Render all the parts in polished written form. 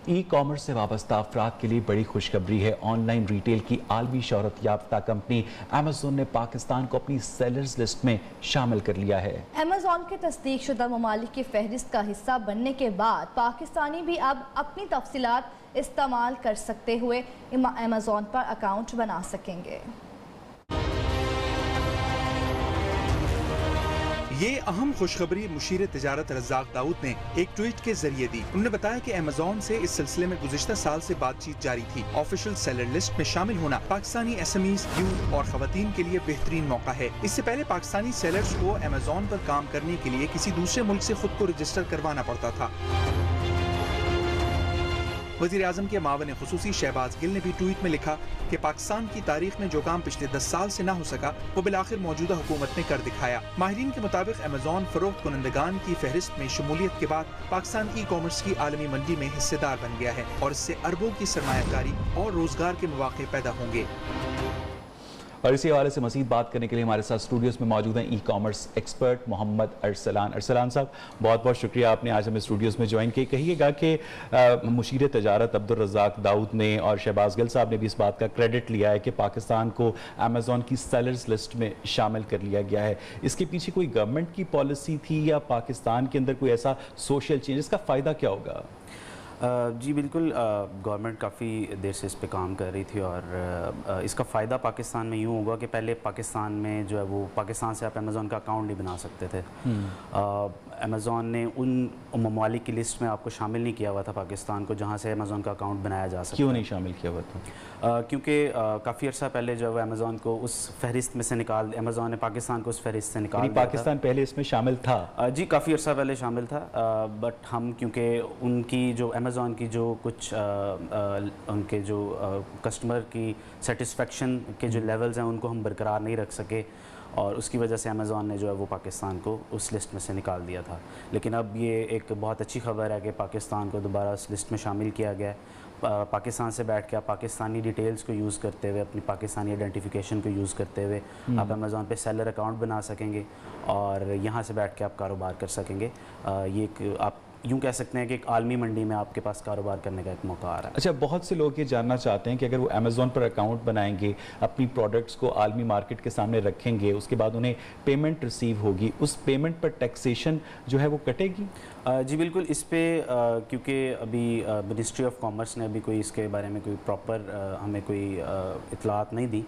E commerce से वाबस्ता अफराद के लिए बड़ी खुशखबरी है। ऑनलाइन रिटेल की आलमी शोहरत याफ्ता कंपनी अमेजोन ने पाकिस्तान को अपनी सेलर्स लिस्ट में शामिल कर लिया है। अमेजोन के तस्दीक शुदा ममालिक की फहरिस्त का हिस्सा बनने के बाद पाकिस्तानी भी अब अपनी तफसीलात इस्तेमाल कर सकते हुए अमेजोन पर अकाउंट बना सकेंगे। ये अहम खुशखबरी मुशीर तिजारत रज़ाक दाऊद ने एक ट्वीट के जरिए दी। उन्होंने बताया कि अमेजोन से इस सिलसिले में गुज़िश्ता साल से बातचीत जारी थी। ऑफिशियल सेलर लिस्ट में शामिल होना पाकिस्तानी SMEs, यूथ और खवातीन के लिए बेहतरीन मौका है। इससे पहले पाकिस्तानी सेलर्स को अमेजोन पर काम करने के लिए किसी दूसरे मुल्क से खुद को रजिस्टर करवाना पड़ता था। वज़ीर आज़म के मावन खुसूसी शहबाज गिल ने भी ट्वीट में लिखा कि पाकिस्तान की तारीख में जो काम पिछले 10 साल से न हो सका वो बिलाखिर मौजूदा हुकूमत ने कर दिखाया। माहिरीन के मुताबिक अमेजोन फरोख्त कुनंदगान की फहरिस्त में शमूलियत के बाद पाकिस्तान ई कॉमर्स की आलमी मंडी में हिस्सेदार बन गया है और इससे अरबों की सरमायाकारी और रोजगार के मौके पैदा होंगे। और इसी हवाले से मज़ीद बात करने के लिए हमारे साथ स्टूडियोज़ में मौजूद हैं e commerce expert Mohammad Arsalan Sahab. बहुत बहुत शुक्रिया आपने आज हमें स्टूडियोज़ में ज्वाइन किया। कहिएगा कि मुशीर तजारत अब्दुल रज़ाक दाऊद ने और शहबाज गिल साहब ने भी इस बात का क्रेडिट लिया है कि पाकिस्तान को अमेजोन की सेलर्स लिस्ट में शामिल कर लिया गया है। इसके पीछे कोई गवर्नमेंट की पॉलिसी थी या पाकिस्तान के अंदर कोई ऐसा सोशल चेंज, इसका फ़ायदा क्या होगा? जी बिल्कुल, गवर्नमेंट काफ़ी देर से इस पे काम कर रही थी और इसका फ़ायदा पाकिस्तान में यूँ होगा कि पहले पाकिस्तान में जो है वो पाकिस्तान से आप अमेज़ोन का अकाउंट नहीं बना सकते थे। अमेज़ोन ने उन ममालिक की लिस्ट में आपको शामिल नहीं किया हुआ था पाकिस्तान को जहाँ से अमेज़ोन का अकाउंट बनाया जा सकता। क्यों नहीं शामिल किया हुआ था? क्योंकि काफ़ी अर्सा पहले जो है अमेज़ोन को उस फहरिस्त में से अमेज़ोन ने पाकिस्तान को उस फहरिस्त से निकाल दिया। पाकिस्तान पहले इसमें शामिल था? जी काफ़ी अर्सा पहले शामिल था, बट हम क्योंकि उनकी जो अमेज़ोन की जो कुछ उनके जो कस्टमर की सेटिस्फेक्शन के जो लेवल्स हैं उनको हम बरकरार नहीं रख सके और उसकी वजह से अमेज़ोन ने जो है वो पाकिस्तान को उस लिस्ट में से निकाल दिया था। लेकिन अब ये एक बहुत अच्छी खबर है कि पाकिस्तान को दोबारा उस लिस्ट में शामिल किया गया है। पाकिस्तान से बैठ के आप पाकिस्तानी डिटेल्स को यूज़ करते हुए, अपनी पाकिस्तानी आइडेंटिफिकेशन को यूज़ करते हुए आप अमेज़ोन पे सेलर अकाउंट बना सकेंगे और यहाँ से बैठ के आप कारोबार कर सकेंगे। ये एक आप यूँ कह सकते हैं कि एक आलमी मंडी में आपके पास कारोबार करने का एक मौका आ रहा है। अच्छा, बहुत से लोग ये जानना चाहते हैं कि अगर वो अमेज़ोन पर अकाउंट बनाएंगे, अपनी प्रोडक्ट्स को आलमी मार्केट के सामने रखेंगे, उसके बाद उन्हें पेमेंट रिसीव होगी, उस पेमेंट पर टैक्सेशन जो है वो कटेगी? जी बिल्कुल, इस पे क्योंकि अभी मिनिस्ट्री ऑफ कॉमर्स ने अभी कोई इसके बारे में कोई प्रॉपर हमें कोई इतलात नहीं दी।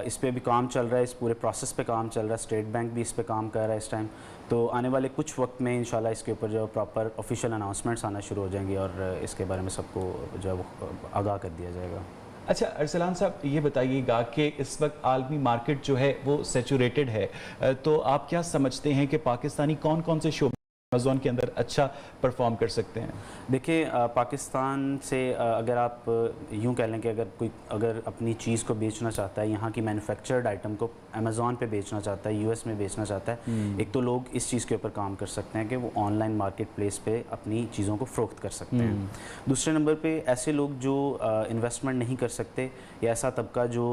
इस पे भी काम चल रहा है, इस पूरे प्रोसेस पे काम चल रहा है। स्टेट बैंक भी इस पे काम कर रहा है इस टाइम। तो आने वाले कुछ वक्त में इंशाल्लाह इसके ऊपर जो प्रॉपर ऑफिशियल अनाउंसमेंट्स आना शुरू हो जाएंगी और इसके बारे में सबको जो है वो आगाह कर दिया जाएगा। अच्छा अरसलान साहब, ये बताइएगा कि इस वक्त आलमी मार्केट जो है वो सैचुरेटेड है, तो आप क्या समझते हैं कि पाकिस्तानी कौन कौन से शोबे अमेज़ोन के अंदर अच्छा परफॉर्म कर सकते हैं? देखिए, पाकिस्तान से अगर आप यूँ कह लें कि अगर अपनी चीज़ को बेचना चाहता है, यहाँ की मैन्युफैक्चर्ड आइटम को अमेज़ोन पे बेचना चाहता है, US में बेचना चाहता है, एक तो लोग इस चीज़ के ऊपर काम कर सकते हैं कि वो ऑनलाइन मार्केट प्लेस पे अपनी चीज़ों को फ़रोख्त कर सकते हैं। दूसरे नंबर पे ऐसे लोग जो इन्वेस्टमेंट नहीं कर सकते या ऐसा तबका जो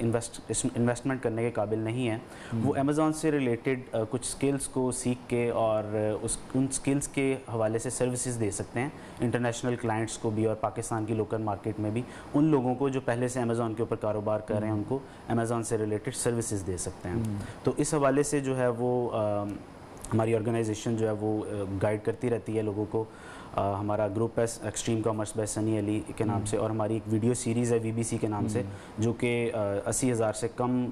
इन्वेस्टमेंट करने के काबिल नहीं है, वो अमेज़ोन से रिलेटेड कुछ स्किल्स को सीख के और उन स्किल्स के हवाले से सर्विसेज दे सकते हैं इंटरनेशनल क्लाइंट्स को भी और पाकिस्तान की लोकल मार्केट में भी उन लोगों को जो पहले से अमेज़ोन के ऊपर कारोबार कर रहे हैं उनको अमेज़ोन से रिलेटेड सर्विसेज दे सकते हैं। तो इस हवाले से जो है वो हमारी ऑर्गेनाइजेशन जो है वो गाइड करती रहती है लोगों को। हमारा ग्रुप है extreme commerce by Sunny Ali के नाम से और हमारी एक वीडियो सीरीज़ है VBC के नाम से, जो कि 80,000 से कम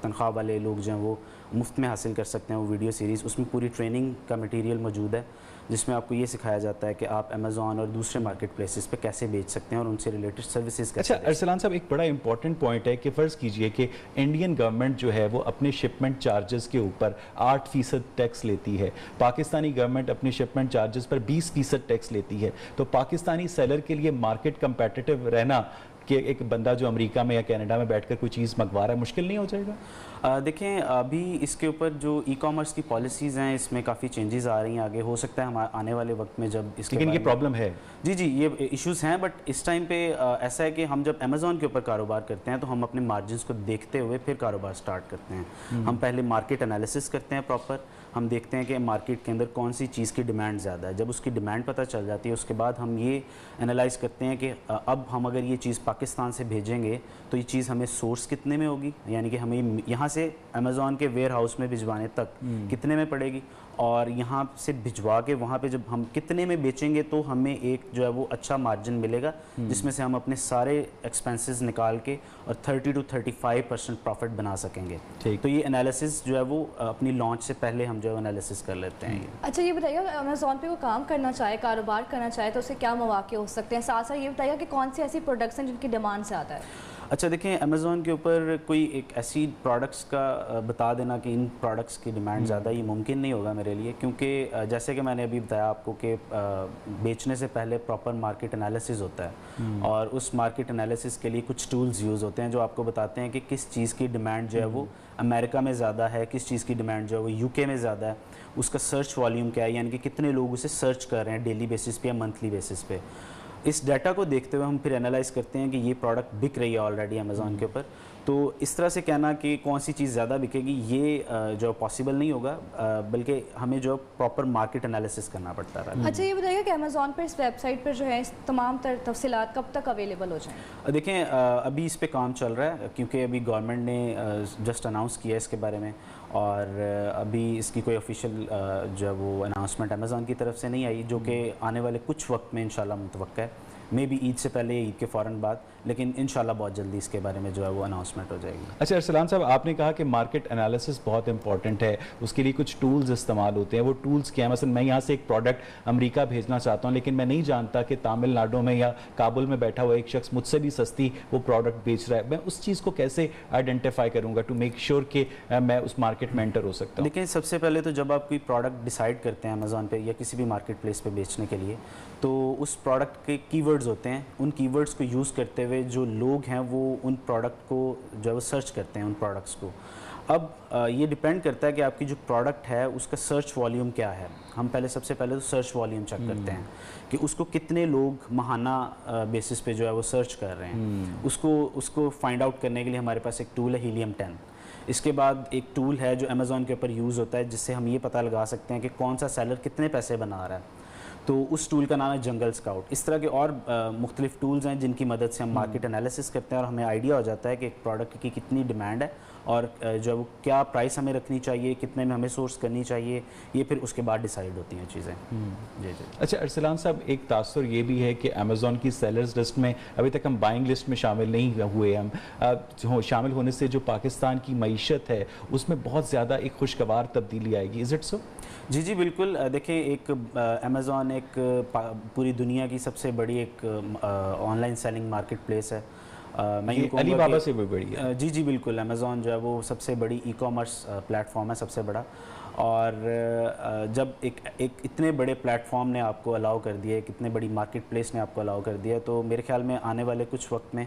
तनख्वाह वाले लोग जो हैं वो मुफ्त में हासिल कर सकते हैं वो वीडियो सीरीज़। उसमें पूरी ट्रेनिंग का मटेरियल मौजूद है जिसमें आपको ये सिखाया जाता है कि आप अमेज़ॉन और दूसरे मार्केट प्लेसेस पे कैसे बेच सकते हैं और उनसे रिलेटेड सर्विसेज कैसे। अच्छा अरसलान साहब, एक बड़ा इंपॉर्टेंट पॉइंट है कि फ़र्ज़ कीजिए कि इंडियन गवर्नमेंट जो है वो अपने शिपमेंट चार्जेस के ऊपर 8% टैक्स लेती है, पाकिस्तानी गवर्नमेंट अपने शिपमेंट चार्जेस पर 20% टैक्स लेती है, तो पाकिस्तानी सेलर के लिए मार्केट कंपेटिटिव रहना कि एक बंदा जो अमेरिका में या कनाडा में बैठकर कोई चीज़ मंगवा रहा है मुश्किल नहीं हो जाएगा? देखें, अभी इसके ऊपर जो ई-कॉमर्स की पॉलिसीज़ हैं इसमें काफ़ी चेंजेस आ रही हैं। आगे हो सकता है हमारे आने वाले वक्त में जब इसके लेकिन ये प्रॉब्लम है। जी ये इश्यूज़ हैं, बट इस टाइम पे ऐसा है कि हम जब अमेज़ॉन के ऊपर कारोबार करते हैं तो हम अपने मार्जिन्स को देखते हुए फिर कारोबार स्टार्ट करते हैं। हम पहले मार्केट एनालिसिस करते हैं प्रॉपर, हम देखते हैं कि मार्केट के अंदर कौन सी चीज़ की डिमांड ज़्यादा है। जब उसकी डिमांड पता चल जाती है उसके बाद हम ये एनालाइज़ करते हैं कि अब हम अगर ये चीज़ पाकिस्तान से भेजेंगे तो ये चीज़ हमें सोर्स कितने में होगी, यानी कि हमें यहाँ से अमेज़ॉन के वेयर हाउस में भिजवाने तक कितने में पड़ेगी, और यहाँ से भिजवा के वहाँ पे जब हम कितने में बेचेंगे तो हमें एक जो है वो अच्छा मार्जिन मिलेगा जिसमें से हम अपने सारे एक्सपेंसेस निकाल के और 30 to 35% प्रॉफिट बना सकेंगे। ठीक। तो ये एनालिसिस जो है वो अपनी लॉन्च से पहले हम जो है एनालिसिस कर लेते हैं। अच्छा ये बताइए, अमेज़ॉन पे वो काम करना चाहे, कारोबार करना चाहे तो उसे क्या मौके हो सकते हैं? साथ साथ ये बताइए कि कौन सी ऐसी प्रोडक्ट्स हैं जिनकी डिमांड ज़्यादा है? अच्छा देखें, अमेज़ॉन के ऊपर कोई एक ऐसी प्रोडक्ट्स का बता देना कि इन प्रोडक्ट्स की डिमांड ज़्यादा, ये मुमकिन नहीं होगा मेरे लिए, क्योंकि जैसे कि मैंने अभी बताया आपको कि बेचने से पहले प्रॉपर मार्केट एनालिसिस होता है और उस मार्केट एनालिसिस के लिए कुछ टूल्स यूज़ होते हैं जो आपको बताते हैं कि किस चीज़ की डिमांड जो है वो अमेरिका में ज़्यादा है, किस चीज़ की डिमांड जो है वो यूके में ज़्यादा है, उसका सर्च वॉल्यूम क्या है, यानी कि कितने लोग उसे सर्च कर रहे हैं डेली बेसिस पे या मंथली बेसिस पे। इस डाटा को देखते हुए हम फिर एनालाइज करते हैं कि ये प्रोडक्ट बिक रही है ऑलरेडी अमेज़ॉन के ऊपर, तो इस तरह से कहना कि कौन सी चीज़ ज़्यादा बिकेगी ये जो पॉसिबल नहीं होगा, बल्कि हमें जो प्रॉपर मार्केट एनालिसिस करना पड़ता है। अच्छा ये बताइए कि अमेज़ॉन पर इस वेबसाइट पर जो है इस तमाम तफसीलात कब तक अवेलेबल हो जाएँ? देखें अभी इस पे काम चल रहा है क्योंकि अभी गवर्नमेंट ने जस्ट अनाउंस किया है इसके बारे में, और अभी इसकी कोई ऑफिशियल जो है वो अनाउंसमेंट अमेज़ॉन की तरफ से नहीं आई, जो कि आने वाले कुछ वक्त में इंशाल्लाह मुतवक्का है, मे बी ईद से पहले या ईद के फ़ौरन बाद, लेकिन इंशाल्लाह बहुत जल्दी इसके बारे में जो है वो अनाउंसमेंट हो जाएगी। अच्छा अरसलान साहब, आपने कहा कि मार्केट एनालिसिस बहुत इंपॉर्टेंट है, उसके लिए कुछ टूल्स इस्तेमाल होते हैं, वो टूल्स क्या है? मसलन मैं यहाँ से एक प्रोडक्ट अमेरिका भेजना चाहता हूँ लेकिन मैं नहीं जानता कि तमिलनाडु में या काबुल में बैठा हुआ एक शख्स मुझसे भी सस्ती वो प्रोडक्ट बेच रहा है, मैं उस चीज़ को कैसे आइडेंटिफाई करूँगा टू मेक श्योर कि मैं उस मार्केट में एंटर हो सकता हूँ? देखिए, सबसे पहले तो जब आप कोई प्रोडक्ट डिसाइड करते हैं अमेज़ॉन पे या किसी भी मार्केट प्लेस पे बेचने के लिए, तो उस प्रोडक्ट के कीवर्ड्स होते हैं, उन कीवर्ड्स को यूज़ करते हुए जो लोग हैं वो उन प्रोडक्ट को जो है वो सर्च करते हैं उन प्रोडक्ट्स को। अब ये डिपेंड करता है कि आपकी जो प्रोडक्ट है उसका सर्च वॉल्यूम क्या है। हम सबसे पहले तो सर्च वॉल्यूम चेक करते हैं कि उसको कितने लोग माहाना बेसिस पे जो है वो सर्च कर रहे हैं। उसको फाइंड आउट करने के लिए हमारे पास एक टूल है हीलियम 10। इसके बाद एक टूल है जो अमेज़ॉन के ऊपर यूज़ होता है जिससे हम ये पता लगा सकते हैं कि कौन सा सेलर कितने पैसे बना रहा है, तो उस टूल का नाम है जंगल स्काउट। इस तरह के और मुख्तलिफ टूल्स हैं जिनकी मदद से हम मार्केट एनालिसिस करते हैं और हमें आइडिया हो जाता है कि एक प्रोडक्ट की कितनी डिमांड है और जो है वो क्या प्राइस हमें रखनी चाहिए, कितने में हमें सोर्स करनी चाहिए, ये फिर उसके बाद डिसाइड होती हैं चीज़ें। जी जी। अच्छा अरसलान साहब, एक तासुर ये भी है कि अमेज़ॉन की सेलर्स लिस्ट में अभी तक हम बाइंग लिस्ट में शामिल नहीं हुए। हम शामिल होने से जो पाकिस्तान की मईशत है उसमें बहुत ज़्यादा एक खुशगवार तब्दीली आएगी। Is it so? जी जी बिल्कुल। देखें, एक अमेज़ॉन एक पूरी दुनिया की सबसे बड़ी एक ऑनलाइन सेलिंग मार्केट प्लेस है। मैं ये अलीबाबा से भी बड़ी है। जी जी बिल्कुल। अमेज़ॉन जो है वो सबसे बड़ी ई कॉमर्स प्लेटफॉर्म है, सबसे बड़ा। और जब एक इतने बड़े प्लेटफॉर्म ने आपको अलाउ कर दिया है, इतने बड़ी मार्केट प्लेस ने आपको अलाउ कर दिया, तो मेरे ख्याल में आने वाले कुछ वक्त में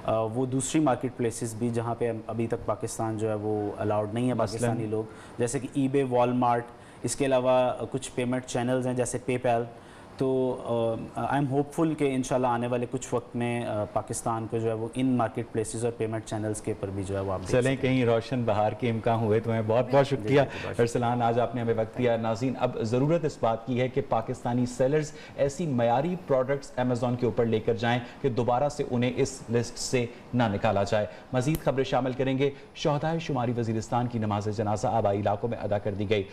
वो दूसरी मार्केट प्लेसेस भी जहाँ पे अभी तक पाकिस्तान जो है वो अलाउड नहीं है पाकिस्तानी लोग, जैसे कि ईबे, वॉलमार्ट, इसके अलावा कुछ पेमेंट चैनल्स हैं जैसे पेपैल। तो आई एम होपफुल कि इंशाल्लाह आने वाले कुछ वक्त में पाकिस्तान को जो है वो इन मार्केट प्लेसेस और पेमेंट चैनल्स के ऊपर भी जो है वो आप चलें कहीं रोशन बहार के इम्कान हुए। तुम्हें बहुत बहुत शुक्रिया अरसलान, आज आपने हमें वक्त दिया। नाज़रीन, अब ज़रूरत इस बात की है कि पाकिस्तानी सेलर्स ऐसी मयारी प्रोडक्ट्स अमेज़ॉन के ऊपर लेकर जाएँ कि दोबारा से उन्हें इस लिस्ट से ना निकाला जाए। मज़ीद खबरें शामिल करेंगे। शोहदाए शुमारी वज़ीरिस्तान की नमाज जनाजा आबाई इलाकों में अदा कर दी गई।